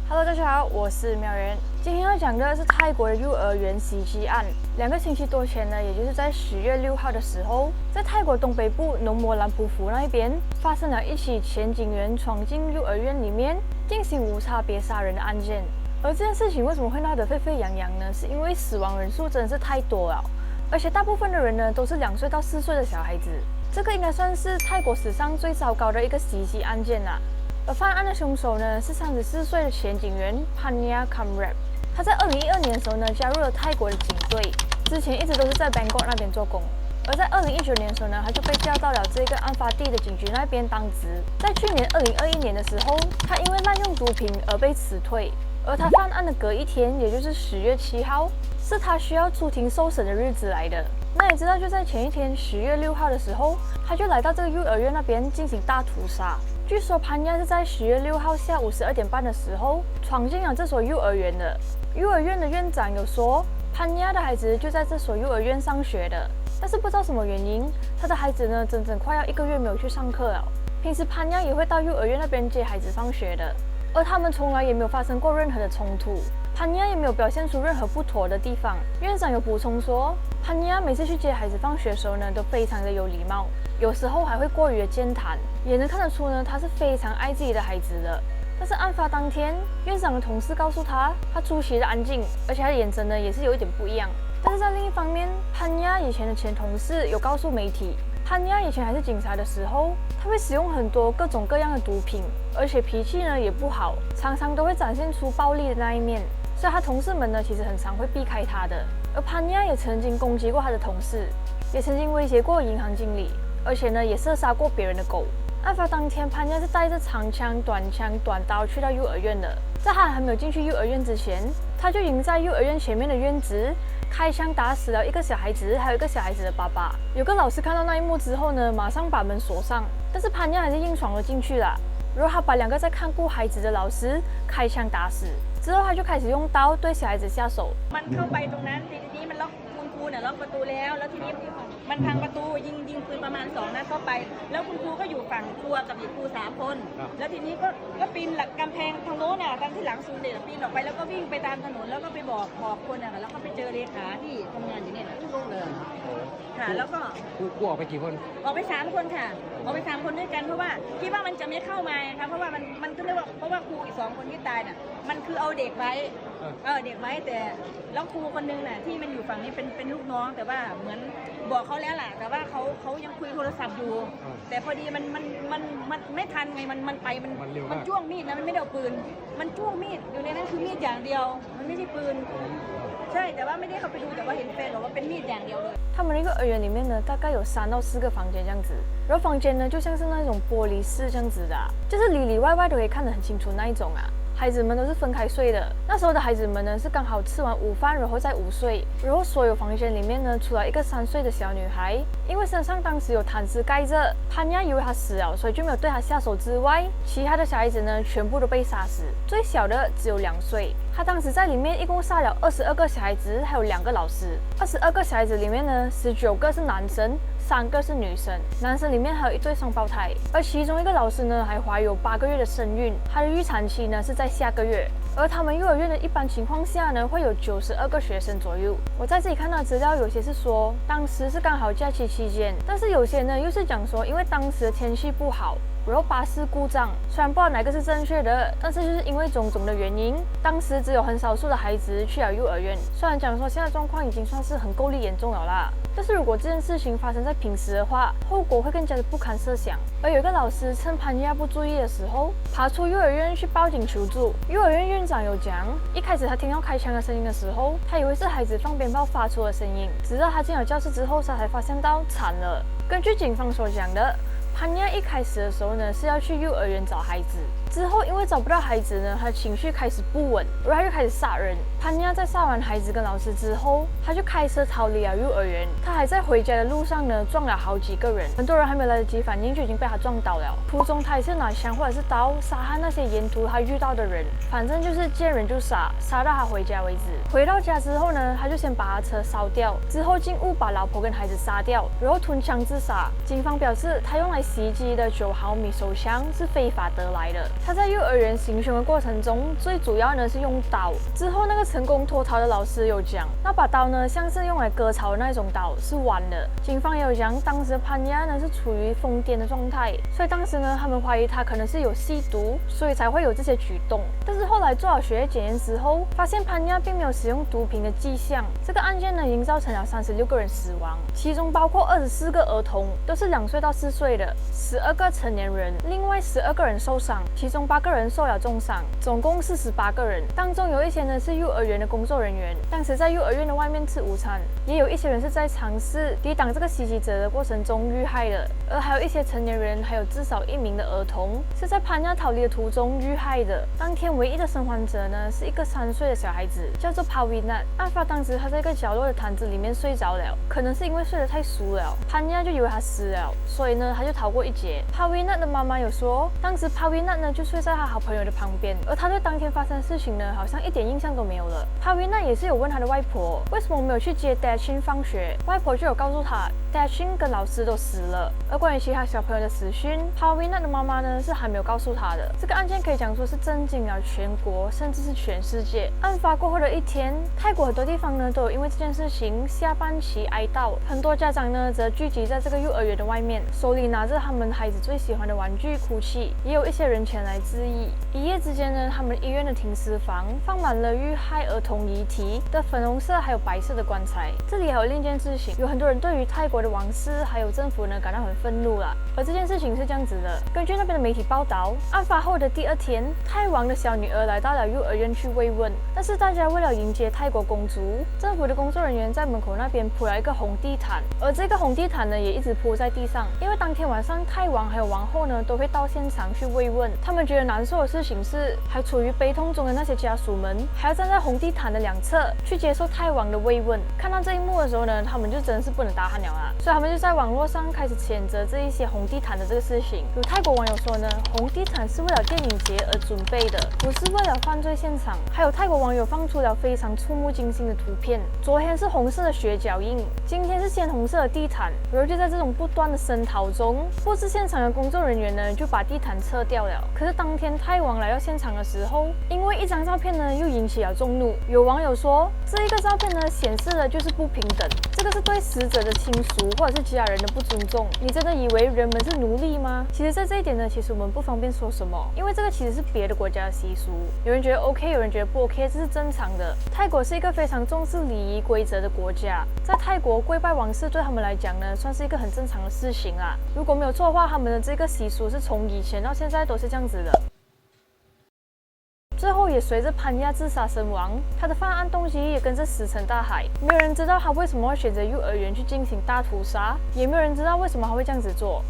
Hello， 大家好，我是妙人。今天要讲的是泰国的幼儿园袭击案。2个星期多前呢，也就是在10月6号的时候，在泰国东北部农摩兰普府那边发生了一起前警员闯进幼儿园里面进行无差别杀人的案件。而这件事情为什么会闹得沸沸扬扬呢？是因为死亡人数真的是太多了，而且大部分的人呢都是2岁到4岁的小孩子。这个应该算是泰国史上最糟糕的一个袭击案件啦。而犯案的凶手呢是34岁的前警员 Panya Kamrap。他在2012年的时候呢加入了泰国的警队，之前一直都是在 Bangkok 那边做工。而在2019年的时候呢，他就被调到了这个案发地的警局那边当值。在去年2021年的时候，他因为滥用毒品而被辞退。而他犯案的隔一天，也就是10月7号，是他需要出庭受审的日子来的。那也知道，就在前一天10月6号的时候，他就来到这个幼儿园那边进行大屠杀。据说潘亚是在10月6号下午12点半的时候闯进了这所幼儿园的。幼儿园的院长有说，潘亚的孩子就在这所幼儿园上学的，但是不知道什么原因，他的孩子呢整整快要1个月没有去上课了。平时潘亚也会到幼儿园那边接孩子放学的，而他们从来也没有发生过任何的冲突。潘亚也没有表现出任何不妥的地方。院长有补充说，潘亚每次去接孩子放学的时候呢，都非常的有礼貌，有时候还会过于的健谈，也能看得出呢，他是非常爱自己的孩子的。但是案发当天，院长的同事告诉他，他出奇的安静，而且他的眼神呢也是有一点不一样。但是在另一方面，潘亚以前的前同事有告诉媒体，潘亚以前还是警察的时候，他会使用很多各种各样的毒品，而且脾气呢也不好，常常都会展现出暴力的那一面。所以他同事们呢其实很常会避开他的。而潘亚也曾经攻击过他的同事，也曾经威胁过银行经理，而且呢也射杀过别人的狗。案发当天，潘亚是带着长枪、短枪、短刀去到幼儿园的。在他还没有进去幼儿园之前，他就已经在幼儿园前面的院子开枪打死了1个小孩子，还有1个小孩子的爸爸。有个老师看到那一幕之后呢，马上把门锁上，但是潘亚还是硬闯了进去了。然后他把2个在看顾孩子的老师开枪打死，之后他就开始用刀对小孩子下手。มันเข้าไปตรงนั้นทีนี้มันล็อกคุณครูเนี่ยล็อกประตูแล้วทีนี้มันพังประตูยิงปืนประมาณ2 นัดเข้าไปแล้วคุณครูก็อยู่ฝั่งครัวกับอีกครู3 คนแล้วทีนี้ก็ปีนหลักกำแพงทางโน้นน่ะทางที่หลังซูนเด็กปีนออกไปแล้วก็วิ่งไปตามถนนแล้วก็ไปบอกคนน่ะแล้วก็ไปเจอเลขาที่ทำงานอยู่เนี่ยทุกโรงเลยค่ะแล้วก็ครูออกไปกี่คนออกไป3 คนค่ะออกไป3 คนด้วยกันเพราะว่าคิดว่ามันจะไม่เข้ามาค่ะเพราะว่ามันก็เรียกว่าเพราะว่าครูอีก2 คนที่ตายน่ะมันคือเอาเด็กไว้เด็กไว้แต่แล้วครูคนนึงน่ะที่มันอยู่ฝั่งนี้เป็นลูกน้องแต่ว่าเหมือนบอกเขาแล้วแหละแต่ว่าเขายังคุยโทรศัพท์อยู่แต่พอดีมันไม่ทันไงมันไปมันจ้วงมีดนะมันไม่ได้เอาปืนมันจ้วงมีดอยู่ในนั้นคือมีดอย่างเดียวมันไม่ใช่ปืนใช่แต่ว่าไม่ได้เข้าไปดูแต่ว่าเห็นแฟนบอกว่าเป็นมีดอย่างเดียวเลย他们那个儿园里面呢，大概有3到4个房间这样子，然后房间呢就像是那种玻璃室这样子的就是里里外外都可以看得很清楚那一种啊。孩子们都是分开睡的，那时候的孩子们呢是刚好吃完午饭，然后再午睡。然后所有房间里面呢，除了1个3岁的小女孩，因为身上当时有毯子盖着，潘亚以为她死了，所以就没有对她下手之外，其他的小孩子呢全部都被杀死。最小的只有2岁，他当时在里面一共杀了22个小孩子，还有2个老师。22个小孩子里面呢，19个是男生，3个是女生，男生里面还有1对双胞胎，而其中1个老师呢还怀有8个月的身孕，她的预产期呢是在下个月。而他们幼儿园的一般情况下呢，会有92个学生左右。我在这里看到的资料，有些是说当时是刚好假期期间，但是有些呢又是讲说，因为当时的天气不好，然后巴士故障，虽然不知道哪个是正确的，但是就是因为种种的原因，当时只有很少数的孩子去了幼儿园。虽然讲说现在状况已经算是很够力严重了啦，但是如果这件事情发生在平时的话，后果会更加的不堪设想。而有一个老师趁潘亚不注意的时候，爬出幼儿园去报警求助。幼儿园院长有讲，一开始他听到开枪的声音的时候，他以为是孩子放鞭炮发出的声音，直到他进了教室之后，他才发现到惨了。根据警方所讲的，潘亚一开始的时候呢是要去幼儿园找孩子，之后因为找不到孩子呢，他的情绪开始不稳，然后他就开始杀人。潘亚在杀完孩子跟老师之后，他就开车逃离了幼儿园。他还在回家的路上呢撞了好几个人，很多人还没来得及反应就已经被他撞倒了。途中他也是拿枪或者是刀杀害那些沿途他遇到的人，反正就是见人就杀，杀到他回家为止。回到家之后呢，他就先把他车烧掉，之后进屋把老婆跟孩子杀掉，然后吞枪自杀。警方表示他用来袭击的9毫米手枪是非法得来的。他在幼儿园行凶的过程中，最主要呢是用刀。之后那个成功脱逃的老师有讲，那把刀呢像是用来割草的那种刀，是弯的。警方也有讲，当时潘亚呢是处于疯癫的状态，所以当时呢他们怀疑他可能是有吸毒，所以才会有这些举动。但是后来做好血液检验之后，发现潘亚并没有使用毒品的迹象。这个案件呢已经造成了36个人死亡，其中包括24个儿童，都是2岁到4岁的，12个成年人，另外12个人受伤，其中8个人受了重伤，总共48个人。当中有一些呢是幼儿园的工作人员，当时在幼儿园的外面吃午餐，也有一些人是在尝试抵挡这个袭击者的过程中遇害的，而还有一些成年人，还有至少1名的儿童是在潘亚逃离的途中遇害的。当天唯一的生还者呢是一个3岁的小孩子，叫做 Pawinat。案发当时他在一个角落的毯子里面睡着了，可能是因为睡得太熟了，潘亚就以为他死了，所以呢他就逃过一劫。Pawinat 的妈妈有说，当时 Pawinat 呢就睡在他好朋友的旁边，而他对当天发生的事情呢好像一点印象都没有了。Pawinat 也是有问他的外婆为什么没有去接 Dashin 放学，外婆就有告诉他 Dashin 跟老师都死了。而关于其他小朋友的死讯， Pawinat 的妈妈呢是还没有告诉他的。这个案件可以讲说是震惊了全国，甚至是全世界。案发过后的一天，泰国很多地方呢都有因为这件事情下半旗哀悼，很多家长呢则聚集在这个幼儿园的外面，手里拿着他们孩子最喜欢的玩具哭泣，也有一些人前来致意。一夜之间呢，他们医院的停尸房放满了遇害儿童遗体的粉红色还有白色的棺材。这里还有另一件事情，有很多人对于泰国的王室还有政府呢感到很愤怒啦。而这件事情是这样子的，根据那边的媒体报道，案发后的第2天，泰王的小女儿来到了幼儿园去慰问，但是大家为了迎接泰国公主，政府的工作人员在门口那边铺了一个红地毯，而这个红地毯呢也一直铺在地上，因为当天晚上泰王还有王后呢都会到现场去慰问。他们觉得难受的事情是，还处于悲痛中的那些家属们还要站在红地毯的2侧去接受泰王的慰问。看到这一幕的时候呢，他们就真的是不能打鼾了啊，所以他们就在网络上开始谴责这一些红地毯的这个事情。有泰国网友说呢，红地毯是为了电影节而准备的，不是为了犯罪现场。还有泰国网友放出了非常触目惊心的图片，昨天是红色的血脚印，今天是鲜红色的地毯。然后就在这种不断的声讨中，布置现场的工作人员呢就把地毯撤掉了。可是当天泰王来到现场的时候，因为一张照片呢又引起了众怒。有网友说，这一个照片呢显示的就是不平等，这个是对死者的亲属或者是家人的不尊重。你真的以为人们是奴隶吗？其实在这一点呢，其实我们不方便说什么，因为这个其实是别的国家的习俗。有人觉得 OK， 有人觉得不 OK， 这是正常的。泰国是一个非常重视礼仪规则的国家，在泰国跪拜王室对他们来讲呢，算是一个很正常的事情啦。如果没有错的话，他们的这个习俗是从以前到现在都是这样子的。最后也随着潘亚自杀身亡，他的犯案动机也跟着石沉大海。没有人知道他为什么会选择幼儿园去进行大屠杀，也没有人知道为什么他会这样子做。